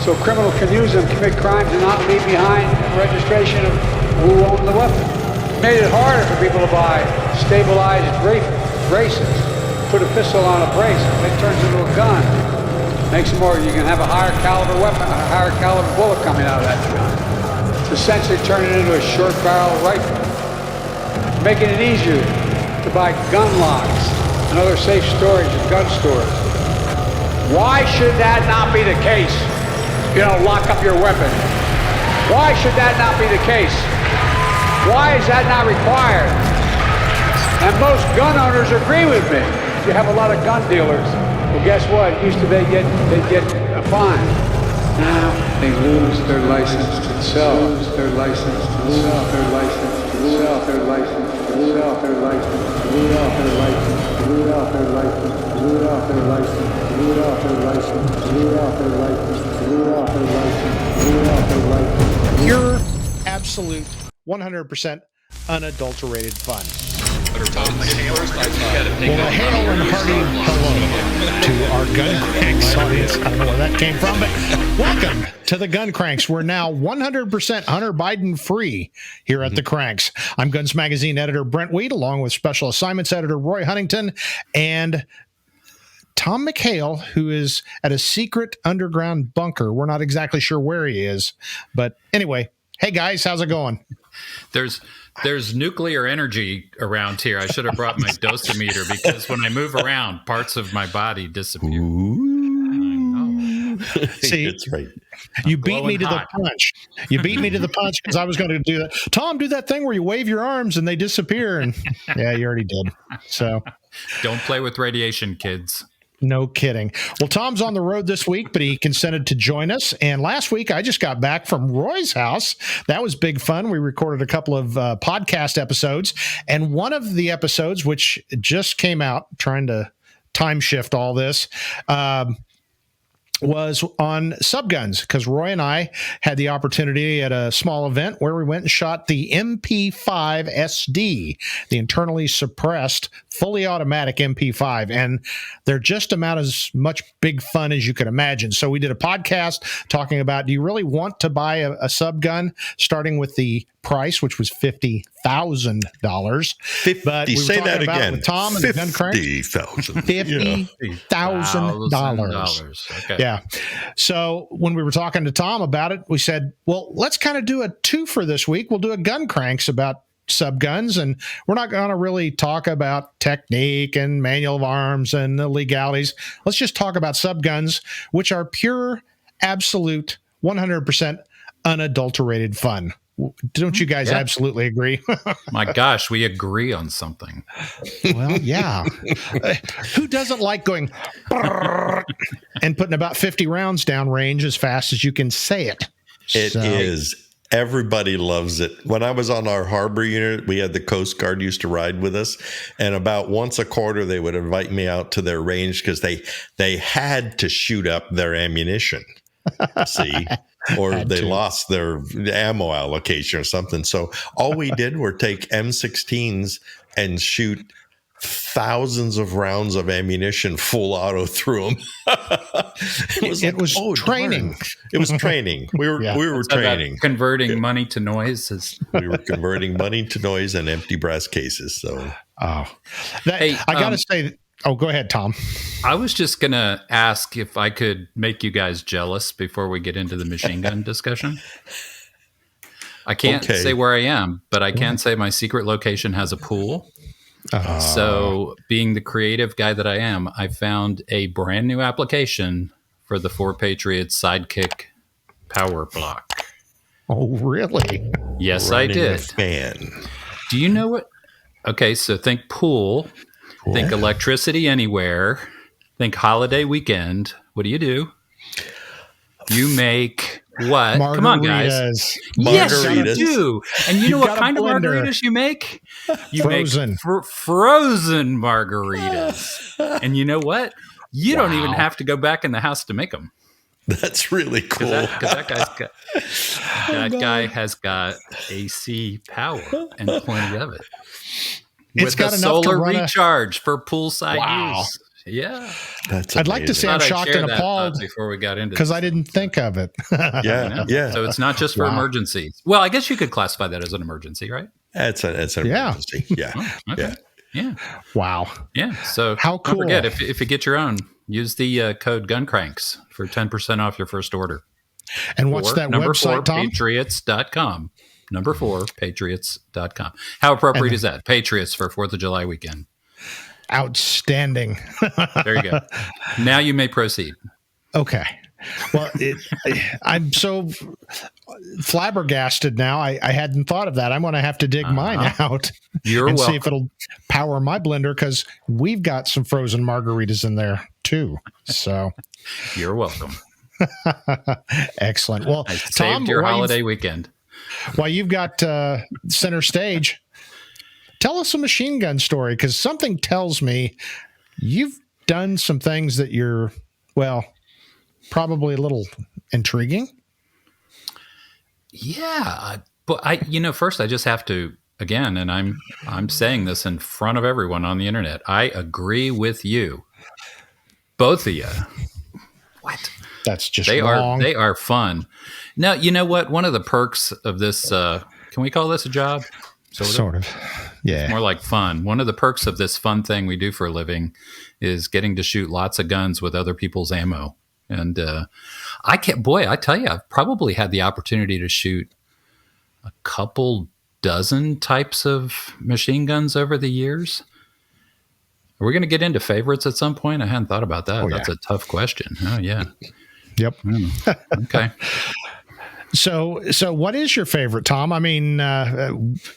so criminals can use them, commit crimes, and not leave behind registration of who owned the weapon. Made it harder for people to buy stabilized braces. Put a pistol on a brace, it turns into a gun. Makes it more, you can have a higher caliber weapon, a higher caliber bullet coming out of that gun. It's essentially turning it into a short barrel rifle. Making it easier to buy gun locks and other safe storage at gun stores. Why should that not be the case? Lock up your weapon. Why should that not be the case? Why is that not required? And most gun owners agree with me. You have a lot of gun dealers. Well, guess what? Used to they get a fine. Now they lose their license to sell. Lose their license to sell. Their license to sell. Their license to sell. Their license to sell. Their license to sell. Their license to sell. Their license to sell. Their license to sell. Their license to sell. Their license to sell. Their license. Pure, absolute, 100% unadulterated fun. Well, a hail and hearty hello to our Gun Cranks audience. I don't know where that came from, but welcome to the Gun Cranks. We're now 100% Hunter Biden free here at the Cranks. I'm Guns Magazine editor Brent Weed, along with special assignments editor Roy Huntington and Tom McHale, who is at a secret underground bunker. We're not exactly sure where he is, but anyway, hey guys, how's it going? There's nuclear energy around here. I should have brought my dosimeter because when I move around, parts of my body disappear. Ooh. See, that's right. You beat me to the punch. You beat me to the punch because I was going to do that. Tom, do that thing where you wave your arms and they disappear. And yeah, you already did. So don't play with radiation, kids. No kidding. Well, Tom's on the road this week, but he consented to join us. And last week, I just got back from Roy's house. That was big fun. We recorded a couple of podcast episodes. And one of the episodes, which just came out, trying to time shift all this, was on subguns, because Roy and I had the opportunity at a small event where we went and shot the MP5 SD, the internally suppressed, fully automatic MP5, and they're just about as much big fun as you could imagine. So we did a podcast talking about, do you really want to buy a subgun, starting with the price, which was $50,000. But we say that again. With Tom and $50,000. $50,000. Okay. Yeah. So when we were talking to Tom about it, we said, well, let's kind of do a twofer this week. We'll do a Gun Cranks about subguns, and we're not going to really talk about technique and manual of arms and the legalities. Let's just talk about subguns, which are pure, absolute, 100% unadulterated fun. Don't you guys absolutely agree? My gosh, we agree on something. Well, yeah. Who doesn't like going and putting about 50 rounds down range as fast as you can say it? It is. Everybody loves it. When I was on our harbor unit, we had the Coast Guard used to ride with us, and about once a quarter they would invite me out to their range because they had to shoot up their ammunition. See? Or they lost their ammo allocation or something. So all we did were take M16s and shoot thousands of rounds of ammunition full auto through them. It was training. Darn. It was training. We were training. Converting money to noise. We were converting money to noise and empty brass cases. So, I got to say. Oh, go ahead, Tom. I was just going to ask if I could make you guys jealous before we get into the machine gun discussion. I can't say where I am, but I can say my secret location has a pool. So being the creative guy that I am, I found a brand new application for the Patriot Sidekick power block. Oh, really? Yes, I did. Fan. Do you know what? Okay, so think pool. Think electricity anywhere. Think holiday weekend. What do? You make what? Margaritas. Come on, guys. Yes, you do. And you know what kind of margaritas you make? You frozen. Make frozen margaritas. And you know what? You don't even have to go back in the house to make them. That's really cool. Because that guy has got AC power and plenty of it. It's got a enough solar to run recharge for poolside use. Yeah. That's I'd like to say I'm Thought I'd shocked share and that appalled before we got into because this. I didn't think of it. Yeah, yeah. So it's not just for emergencies. Well, I guess you could classify that as an emergency, right? It's an emergency. Yeah. Oh, okay. Yeah. Wow. Yeah. So How cool. Don't forget, if you get your own, use the code GUNCRANKS for 10% off your first order. And what's that website, Tom? Patriots.com. Number 4, patriots.com. How appropriate is that? Patriots for 4th of July weekend. Outstanding. There you go. Now you may proceed. Okay. Well, I'm so flabbergasted now. I hadn't thought of that. I'm going to have to dig mine out You're and welcome. see if it'll power my blender because we've got some frozen margaritas in there too. So You're welcome. excellent. Well, I saved Tom, your holiday weekend. While you've got center stage, tell us a machine gun story because something tells me you've done some things that you're, well, probably a little intriguing. Yeah, but first I just have to again, and I'm saying this in front of everyone on the internet. I agree with you, both of you. What? That's just wrong. They are fun. Now, you know what? One of the perks of this, can we call this a job? Sort of. Yeah. It's more like fun. One of the perks of this fun thing we do for a living is getting to shoot lots of guns with other people's ammo. And I tell you, I've probably had the opportunity to shoot a couple dozen types of machine guns over the years. Are we going to get into favorites at some point? I hadn't thought about that. That's a tough question. Oh, yeah. Yep. Okay. So what is your favorite, Tom? I mean,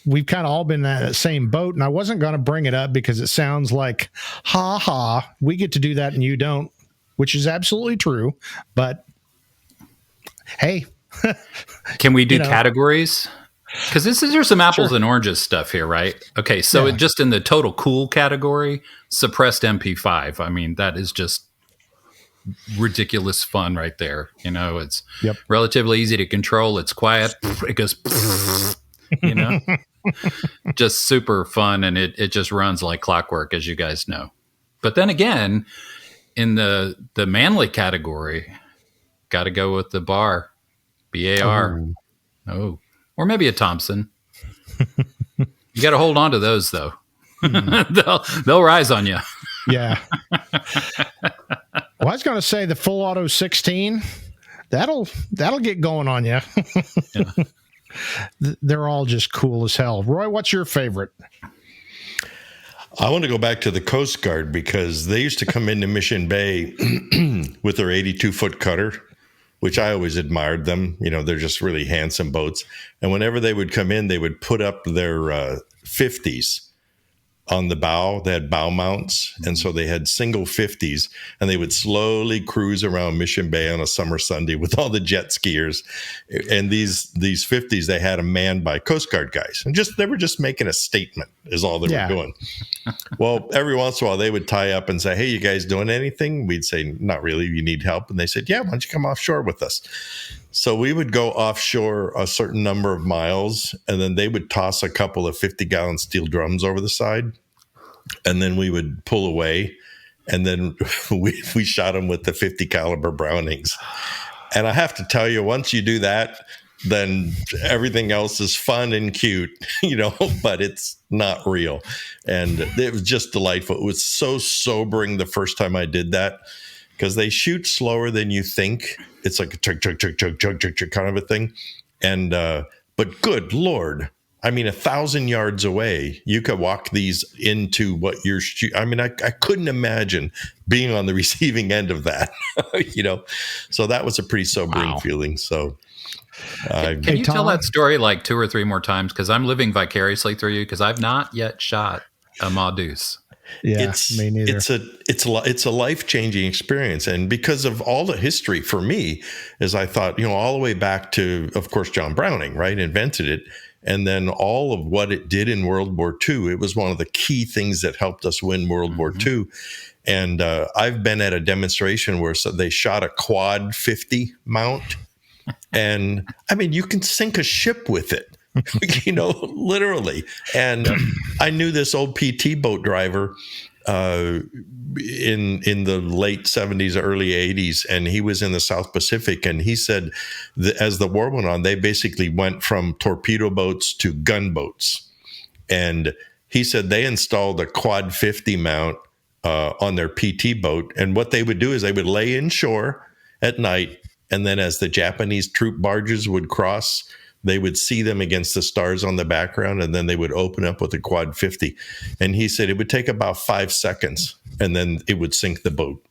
we've kind of all been in that same boat, and I wasn't going to bring it up because it sounds like, we get to do that and you don't, which is absolutely true. But hey, can we do categories? Because there's some apples and oranges stuff here, right? Okay, so just in the total cool category, suppressed MP5. I mean, that is just ridiculous fun right there. It's relatively easy to control. It's quiet. It goes, just super fun. And it just runs like clockwork, as you guys know. But then again, in the manly category, got to go with the BAR. Oh, or maybe a Thompson. You got to hold on to those though. They'll rise on you. Yeah. Well, I was going to say the full auto 16. That'll get going on you. Yeah. They're all just cool as hell. Roy, what's your favorite? I want to go back to the Coast Guard because they used to come into Mission Bay with their 82-foot cutter, which I always admired them. They're just really handsome boats. And whenever they would come in, they would put up their 50s on the bow. They had bow mounts. And so they had single 50s, and they would slowly cruise around Mission Bay on a summer Sunday with all the jet skiers. And these 50s, they had them manned by Coast Guard guys. And they were just making a statement is all they were doing. Well, every once in a while they would tie up and say, "Hey, you guys doing anything?" We'd say, "Not really. You need help." And they said, "Yeah, why don't you come offshore with us?" So we would go offshore a certain number of miles, and then they would toss a couple of 50-gallon steel drums over the side, and then we would pull away, and then we shot them with the 50 caliber Brownings. And I have to tell you, once you do that, then everything else is fun and cute, but it's not real. And it was just delightful. It was so sobering the first time I did that, because they shoot slower than you think. It's like a chug, chug, chug, chug, chug, chug, chug kind of a thing. And, but good Lord, I mean, 1,000 yards away, you could walk these into what you're shooting. I mean, I couldn't imagine being on the receiving end of that, So that was a pretty sobering feeling. So can you tell that story like 2 or 3 more times? Because I'm living vicariously through you, because I've not yet shot a Maudus. Yeah, me neither. It's a life-changing experience. And because of all the history for me, as I thought, all the way back to, of course, John Browning, right, invented it. And then all of what it did in World War II, it was one of the key things that helped us win World War II. And I've been at a demonstration where they shot a quad 50 mount. And I mean, you can sink a ship with it. Literally. And I knew this old PT boat driver in the late 70s, early 80s, and he was in the South Pacific. And he said that as the war went on, they basically went from torpedo boats to gunboats. And he said they installed a quad 50 mount on their PT boat. And what they would do is they would lay inshore at night. And then as the Japanese troop barges would cross, they would see them against the stars on the background, and then they would open up with a quad 50. And he said it would take about 5 seconds, and then it would sink the boat.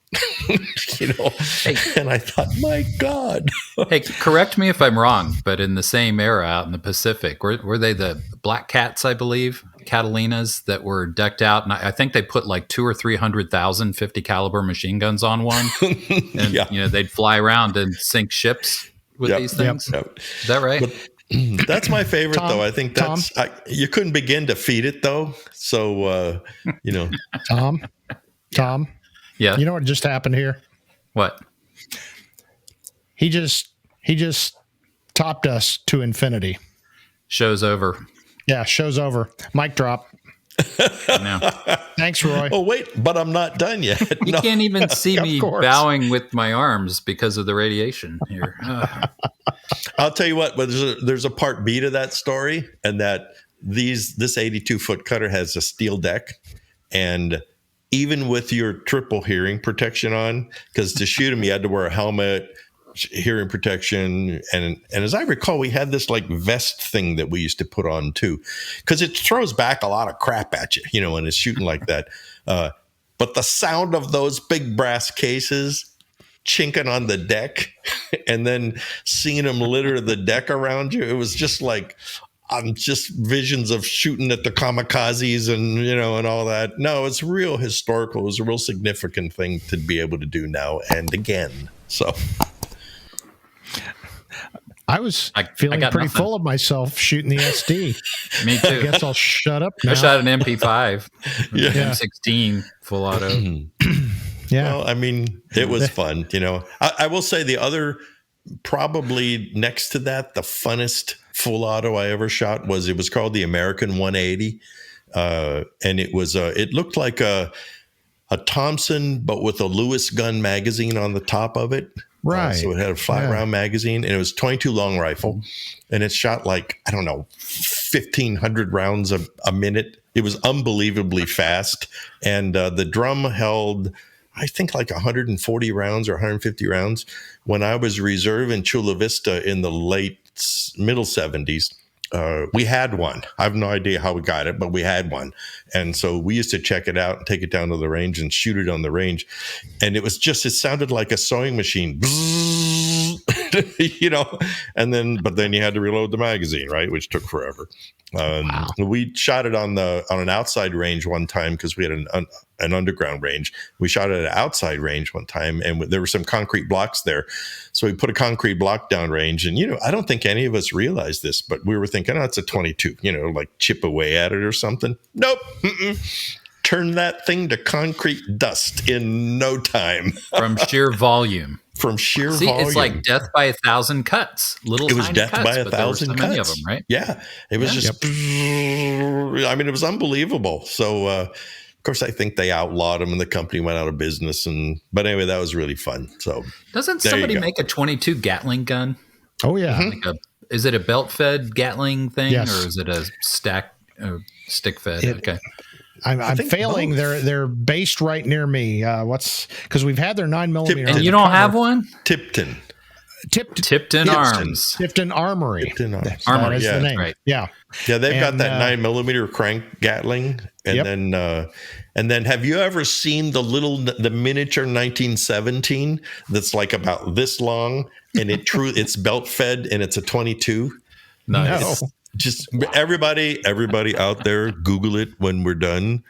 Hey, and I thought, my God. Hey, correct me if I'm wrong, but in the same era out in the Pacific, were they the Black Cats, I believe, Catalinas, that were decked out? And I think they put like 200,000 or 300,000 50 caliber machine guns on one. And, they'd fly around and sink ships with these things. Yep. Is that right? That's my favorite, though. I think that's you couldn't begin to feed it, though. So, Tom. Yeah. You know what just happened here? What? He just topped us to infinity. Show's over. Yeah, show's over. Mic drop. No. Thanks, Roy. Oh, wait, but I'm not done yet. You can't even see me bowing with my arms because of the radiation here. I'll tell you what, but there's a part B to that story, and that this 82-foot cutter has a steel deck, and even with your triple hearing protection on, because to shoot him, you had to wear a helmet, hearing protection, and as I recall, we had this like vest thing that we used to put on too, because it throws back a lot of crap at you, when it's shooting like that. But the sound of those big brass cases chinking on the deck and then seeing them litter the deck around you, it was just like just visions of shooting at the kamikazes and and all that. No, it's real historical. It was a real significant thing to be able to do now and again. So I was feeling pretty full of myself shooting the SD. Me too. I guess I'll shut up now. I shot an MP5, M16 full auto. Yeah. Well, I mean, it was fun. I will say the other, probably next to that, the funnest full auto I ever shot was called the American 180. And it looked like a Thompson, but with a Lewis gun magazine on the top of it. Right. So it had a 5-round magazine, and it was 22 long rifle, and it shot like, I don't know, 1,500 rounds a minute. It was unbelievably fast. And the drum held, I think, like 140 rounds or 150 rounds. When I was reserve in Chula Vista in the middle 70s, we had one. I have no idea how we got it, but we had one. And so we used to check it out and take it down to the range and shoot it on the range. And it sounded like a sewing machine, but then you had to reload the magazine, right? Which took forever. Wow. We shot it on an outside range one time because we had an underground range. We shot it at an outside range one time, and there were some concrete blocks there. So we put a concrete block down range, and I don't think any of us realized this, but we were thinking, it's a 22, like chip away at it or something. Nope. Turn that thing to concrete dust in no time. From sheer volume. It's like death by 1,000 cuts. It was death cuts, by 1,000 cuts. Many of them, right? Yeah, it was just. I mean, it was unbelievable. So, of course, I think they outlawed them, and the company went out of business. But anyway, that was really fun. So, doesn't somebody make a 22 Gatling gun? Oh yeah. Is it a belt-fed Gatling thing, yes, or is it a stick-fed? Okay. I'm failing. Both. They're based right near me. Because we've had their 9mm. And you don't have one? Tipton Arms. Tipton Armory. Armory. That is the name. Right. Yeah. Yeah, they've got that 9mm crank Gatling, and then have you ever seen the miniature 1917 that's like about this long, and it's belt fed, and it's a 22? Nice. No. Just everybody out there, Google it when we're done.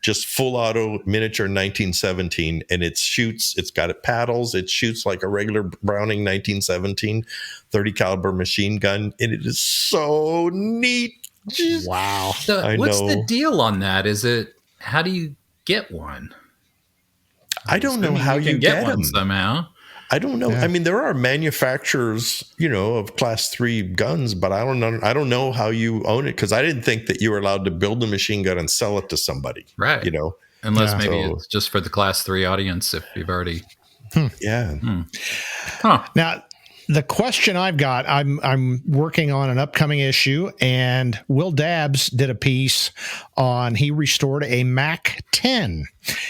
Just full auto miniature 1917, and it's got paddles. It shoots like a regular Browning 1917 30 caliber machine gun, and it is so neat. Wow. So what's the deal on that? How do you get one? I don't know how you get one them somehow. I don't know. Yeah. I mean, there are manufacturers, of class 3 guns, but I don't know how you own it, because I didn't think that you were allowed to build a machine gun and sell it to somebody. Right. Unless maybe it's just for the Class 3 audience if you've already. Yeah. Huh. Now, the question I've got, I'm working on an upcoming issue, and Will Dabbs did a piece on, he restored a Mac 10.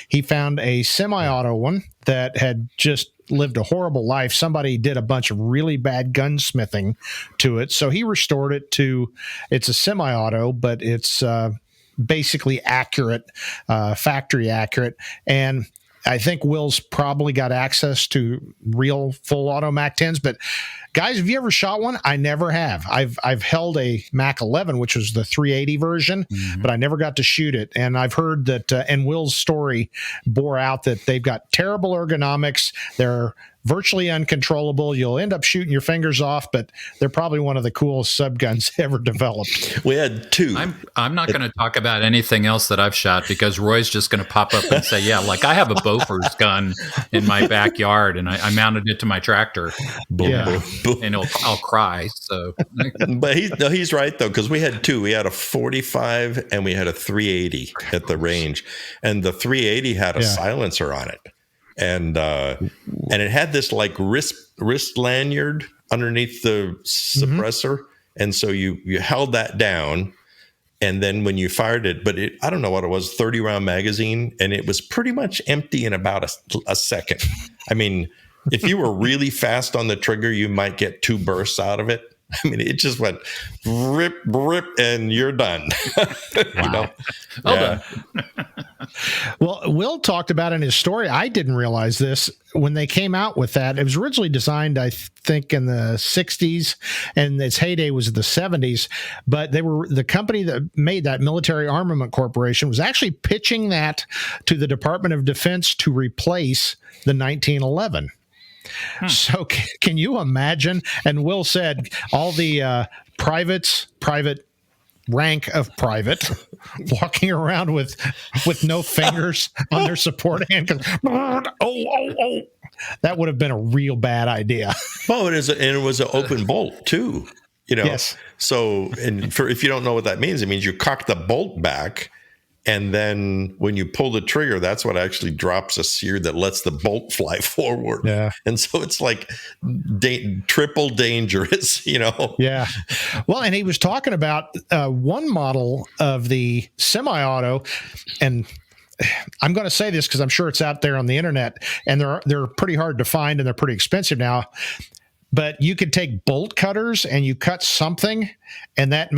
He found a semi-auto one that had just lived a horrible life. Somebody did a bunch of really bad gunsmithing to it. So he restored it to, it's a semi-auto, but it's basically accurate, factory accurate. And I think Will's probably got access to real full auto Mac 10s, but guys, have you ever shot one? I never have. I've held a Mac 11, which was the 380 version, but I never got to shoot it. And I've heard that, and Will's story bore out that they've got terrible ergonomics. They're virtually uncontrollable. You'll end up shooting your fingers off, but they're probably one of the coolest subguns ever developed. We had two. I'm not going to talk about anything else that I've shot because Roy's just going to pop up and say, yeah, like I have a Bofors gun in my backyard and I mounted it to my tractor. Yeah. And I'll cry. So, but he's right though, because we had two. We had a 45 and we had a 380 at the range, and the 380 had a silencer on it, and it had this like wrist lanyard underneath the suppressor, and so you held that down, and then when you fired it, but I don't know what it was, 30 round magazine, and it was pretty much empty in about a second. I mean, if you were really fast on the trigger, you might get 2 bursts out of it. I mean, it just went rip, and you're done. Wow. Done. Well, Will talked about in his story, I didn't realize this, when they came out with that, it was originally designed, I think, in the 60s, and its heyday was the 70s, but the company that made that, Military Armament Corporation, was actually pitching that to the Department of Defense to replace the 1911. So can you imagine? And Will said all the private rank of private walking around with no fingers on their support hand. Oh. That would have been a real bad idea. Well, it was an open bolt too, Yes. So, if you don't know what that means, it means you cock the bolt back, and then when you pull the trigger, that's what actually drops a sear that lets the bolt fly forward. Yeah. And so it's like triple dangerous, Yeah. Well, and he was talking about one model of the semi-auto, and I'm going to say this because I'm sure it's out there on the internet, and they're pretty hard to find, and they're pretty expensive now. But you could take bolt cutters and you cut something, and that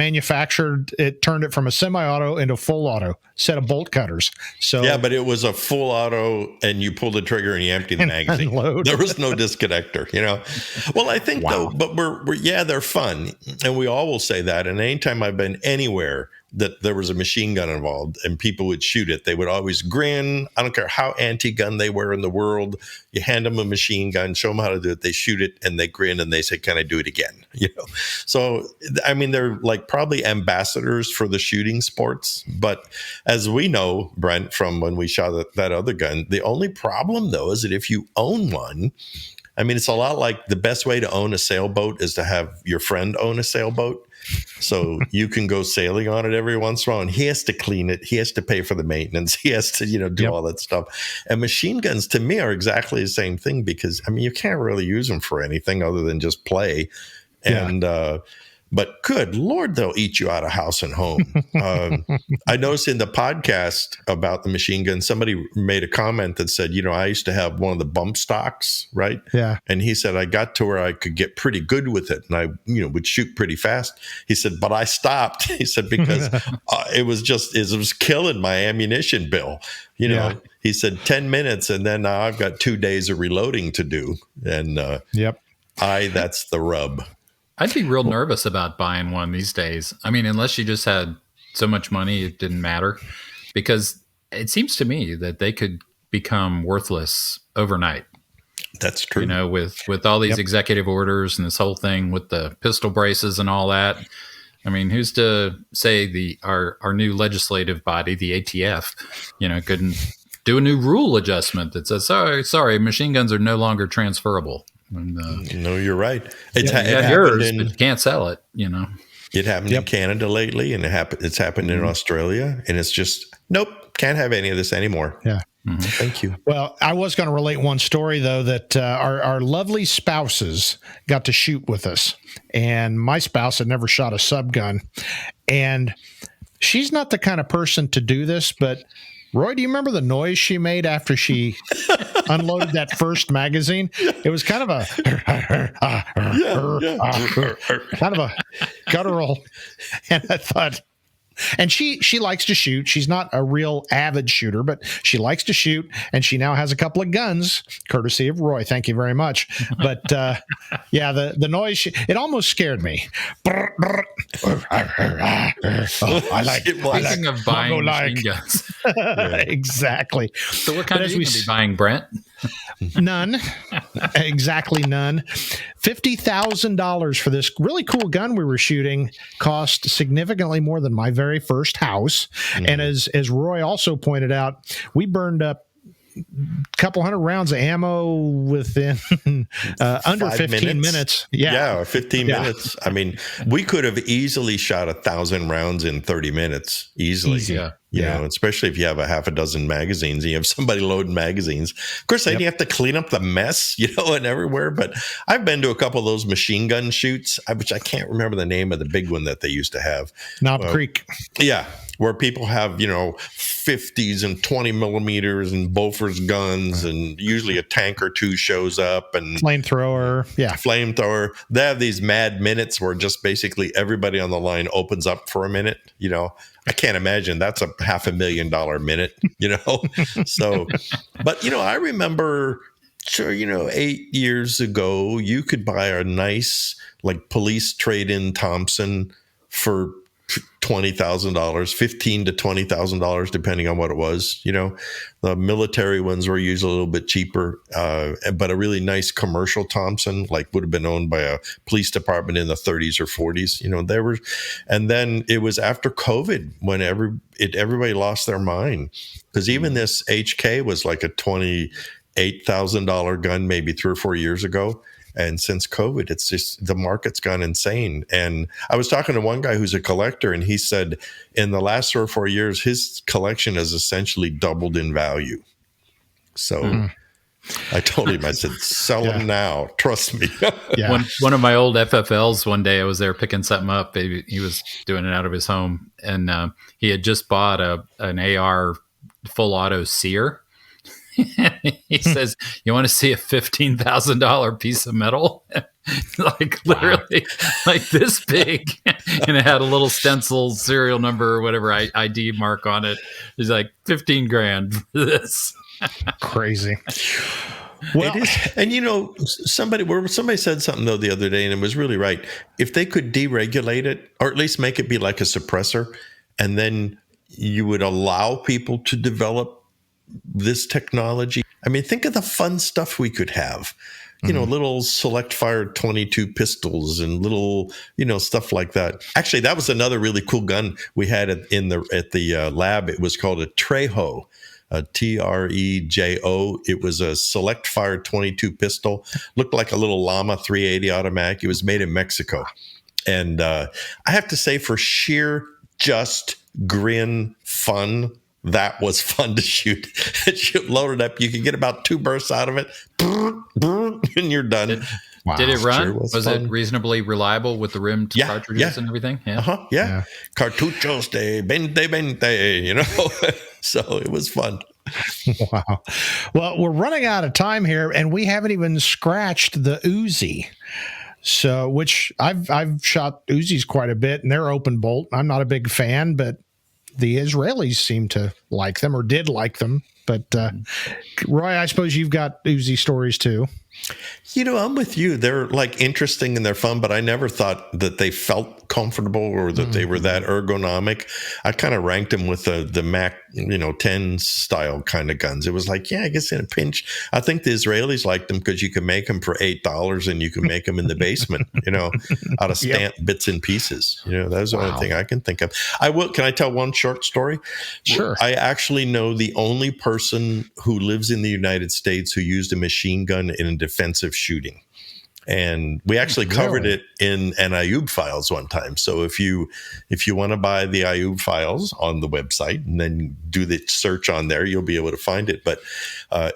turned it from a semi-auto into full auto set of bolt cutters. So yeah, but it was a full auto, and you pull the trigger and you empty the magazine. Unload. There was no disconnector, Well, I think though, but they're fun, and we all will say that. And anytime I've been anywhere that there was a machine gun involved and people would shoot it, they would always grin. I don't care how anti-gun they were in the world. You hand them a machine gun, show them how to do it. They shoot it and they grin and they say, "Can I do it again?" So, I mean, they're like probably ambassadors for the shooting sports. But as we know, Brent, from when we shot that other gun, the only problem though is that if you own one, I mean, it's a lot like the best way to own a sailboat is to have your friend own a sailboat. So you can go sailing on it every once in a while, and he has to clean it. He has to pay for the maintenance. He has to, do all that stuff. And machine guns to me are exactly the same thing, because I mean, you can't really use them for anything other than just play. And, but good Lord, they'll eat you out of house and home. I noticed in the podcast about the machine gun, somebody made a comment that said, I used to have one of the bump stocks, right? Yeah. And he said, I got to where I could get pretty good with it, and I, would shoot pretty fast. He said, but I stopped. He said, because it was killing my ammunition bill. He said 10 minutes, and then now I've got 2 days of reloading to do. And that's the rub. I'd be real nervous about buying one these days. I mean, unless you just had so much money, it didn't matter, because it seems to me that they could become worthless overnight. That's true. With all these executive orders and this whole thing with the pistol braces and all that. I mean, who's to say our new legislative body, the ATF, couldn't do a new rule adjustment that says, sorry, machine guns are no longer transferable. And, no, you're right. It yours, but you can't sell it. It happened in Canada lately, and it's happened in Australia, and it's just nope. can't have any of this anymore. Yeah. Mm-hmm. Thank you. Well, I was going to relate one story, though, that our lovely spouses got to shoot with us. And my spouse had never shot a sub gun. And she's not the kind of person to do this, but Roy, do you remember the noise she made after she unloaded that first magazine? It was kind of a kind of a guttural. And I thought, and she likes to shoot. She's not a real avid shooter, but she likes to shoot, and she now has a couple of guns, courtesy of Roy. Thank you very much. But yeah, the noise, it almost scared me. Speaking of buying machine guns. Exactly. So what kind are you going to be buying, Brent? None. Exactly none. $50,000 for this really cool gun we were shooting cost significantly more than my very first house. Mm-hmm. And as Roy also pointed out, we burned up a couple hundred rounds of ammo within under 15 minutes. Yeah, 15 minutes. I mean, we could have easily shot 1,000 rounds in 30 minutes. Easily. Yeah. You know, especially if you have a half a dozen magazines and you have somebody loading magazines. Of course, then you have to clean up the mess, and everywhere. But I've been to a couple of those machine gun shoots, which I can't remember the name of the big one that they used to have. Knob Creek. Yeah. Where people have, 50s and 20 millimeters and Bofors guns, and usually a tank or two shows up, and flamethrower. Yeah. Flamethrower. They have these mad minutes where just basically everybody on the line opens up for a minute. I can't imagine that's a $500,000 minute, So, but, I remember, 8 years ago, you could buy a nice, police trade-in Thompson for $20,000, $15,000 to $20,000, depending on what it was. The military ones were usually a little bit cheaper, but a really nice commercial Thompson, would have been owned by a police department in the 30s or 40s. And then it was after COVID when everybody lost their mind, because even this HK was like a $28,000 gun maybe 3 or 4 years ago. And since COVID, it's just the market's gone insane. And I was talking to one guy who's a collector, and he said in the last 3 or 4 years, his collection has essentially doubled in value. So I told him, I said, sell them now. Trust me. One of my old FFLs, one day I was there picking something up. He was doing it out of his home, and he had just bought an AR full auto sear. He says, "You want to see a $15,000 piece of metal?" Literally, like this big, and it had a little stencil serial number or whatever ID mark on it. He's like, $15,000 for this. Crazy. Well, it is. And somebody said something though the other day, and it was really right. If they could deregulate it, or at least make it be like a suppressor, and then you would allow people to develop this technology. I mean, think of the fun stuff we could have. Little select fire 22 pistols and little, stuff like that. Actually, that was another really cool gun we had at the lab. It was called a Trejo, a Trejo. It was a select fire 22 pistol. Looked like a little Llama 380 automatic. It was made in Mexico. And I have to say, for sheer just grin fun, that was fun to shoot. Load it up. You could get about 2 bursts out of it, and you're done. Did it run? Sure was it reasonably reliable with the rimmed cartridges and everything? Yeah. Cartuchos de 20, So it was fun. Wow. Well, we're running out of time here, and we haven't even scratched the Uzi. So, which I've shot Uzis quite a bit, and they're open bolt. I'm not a big fan, but the Israelis seem to like them, or did like them. But Roy, I suppose you've got Uzi stories too. I'm with you. They're interesting and they're fun, but I never thought that they felt comfortable or that they were that ergonomic. I kind of ranked them with the Mac, 10 style kind of guns. It was I guess in a pinch. I think the Israelis liked them because you can make them for $8 and you can make them in the basement, out of stamped bits and pieces. That's the only thing I can think of. Can I tell one short story? Sure. I actually know the only person who lives in the United States who used a machine gun in a defensive shooting. And we actually covered it in an Ayub Files one time. So if you want to buy the Ayub Files on the website and then do the search on there, you'll be able to find it. But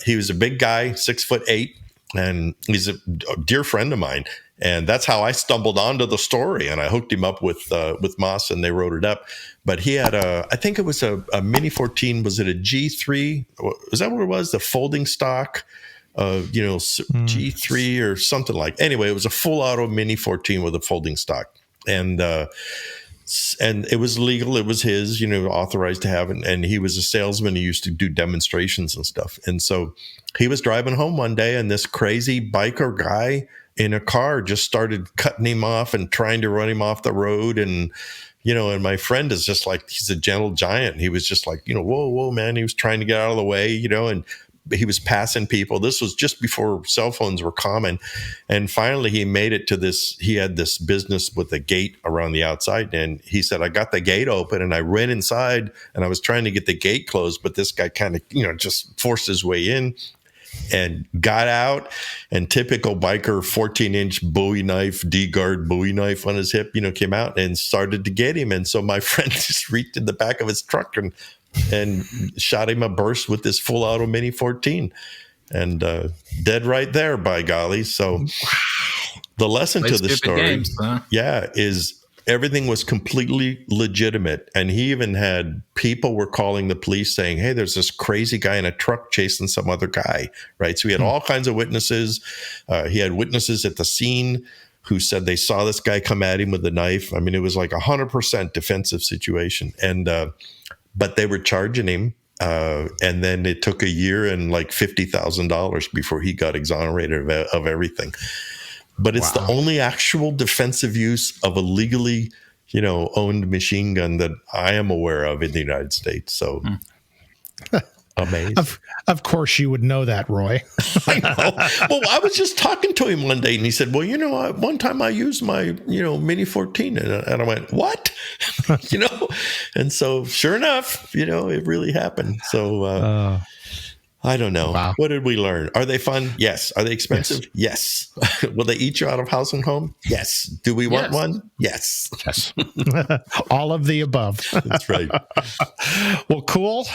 he was a big guy, 6'8", and he's a dear friend of mine. And that's how I stumbled onto the story. And I hooked him up with Moss, and they wrote it up. But he had I think it was a Mini 14. Was it a G3? Was that what it was? The folding stock, G3 or something like. Anyway, it was a full auto Mini 14 with a folding stock, and it was legal. It was his, authorized to have it. And he was a salesman. He used to do demonstrations and stuff. And so he was driving home one day, and this crazy biker guy in a car just started cutting him off and trying to run him off the road. And, and my friend is just like, he's a gentle giant. He was just like, whoa, man. He was trying to get out of the way, and he was passing people. This was just before cell phones were common. And finally he made it to this. He had this business with a gate around the outside. And he said, I got the gate open and I ran inside and I was trying to get the gate closed, but this guy kind of, just forced his way in and got out. And typical biker 14-inch Bowie knife, D-guard Bowie knife on his hip, came out and started to get him. And so my friend just reached in the back of his truck and shot him a burst with this full auto Mini 14, and dead right there, by golly. So the lesson to the story, games, huh? Is everything was completely legitimate. And he even had people were calling the police saying, hey, there's this crazy guy in a truck chasing some other guy, right? So he had all kinds of witnesses. He had witnesses at the scene who said they saw this guy come at him with a knife. I mean, it was like 100% defensive situation. And but they were charging him, and then it took a year and like $50,000 before he got exonerated of everything. But it's the only actual defensive use of a legally, owned machine gun that I am aware of in the United States. So amazing. Of course you would know that, Roy. I know. Well, I was just talking to him one day and he said, well, one time I used my, Mini 14. And I went, what? And so sure enough, it really happened. So I don't know. Wow. What did we learn? Are they fun? Yes. Are they expensive? Yes. Will they eat you out of house and home? Yes. Do we want one? Yes. Yes. All of the above. That's right. Well, cool.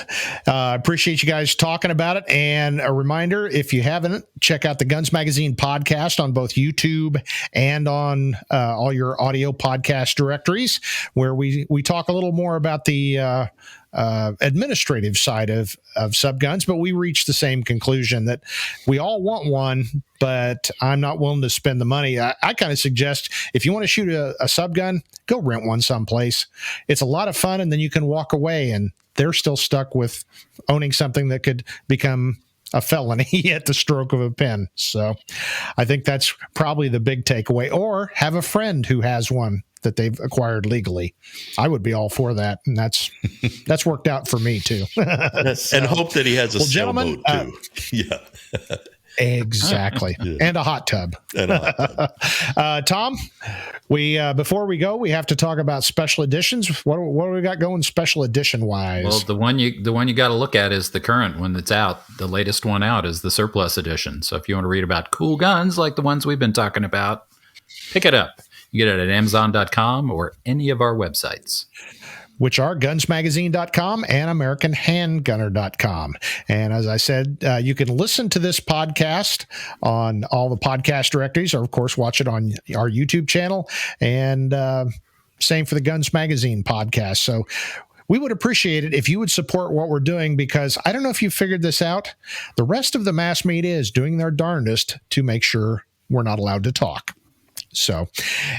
Appreciate you guys talking about it. And a reminder, if you haven't, check out the Guns Magazine podcast on both YouTube and on all your audio podcast directories, where we talk a little more about the administrative side of subguns, but we reached the same conclusion that we all want one, but I'm not willing to spend the money. I kind of suggest if you want to shoot a subgun, go rent one someplace. It's a lot of fun, and then you can walk away, and they're still stuck with owning something that could become a felony at the stroke of a pen. So I think that's probably the big takeaway. Or have a friend who has one that they've acquired legally. I would be all for that. And that's worked out for me too. So, and hope that he has a sailboat too. Yeah. Exactly. Yeah. And a hot tub. Tom, we before we go, we have to talk about special editions. What do we got going special edition wise? Well, the one you got to look at is the current one that's out. The latest one out is the surplus edition. So if you want to read about cool guns like the ones we've been talking about, pick it up. You get it at Amazon.com or any of our websites, which are gunsmagazine.com and AmericanHandgunner.com. And as I said, you can listen to this podcast on all the podcast directories, or of course, watch it on our YouTube channel. And same for the Guns Magazine podcast. So we would appreciate it if you would support what we're doing, because I don't know if you figured this out. The rest of the mass media is doing their darndest to make sure we're not allowed to talk. So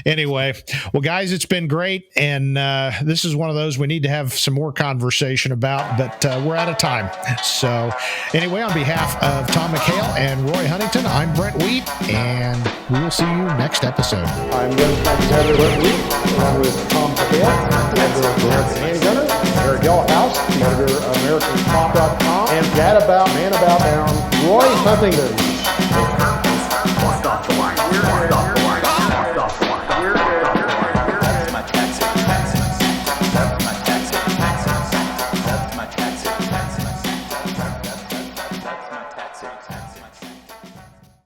anyway, well, guys, it's been great. And this is one of those we need to have some more conversation about, but we're out of time. So anyway, on behalf of Tom McHale and Roy Huntington, I'm Brent Wheat, and we will see you next episode. I'm Guns Magazine Brent Wheat, along with Tom McHale, editor of American Handgunner, Eric Yellowhouse, editor of AmericanPop.com, and Man About Town, Roy Huntington.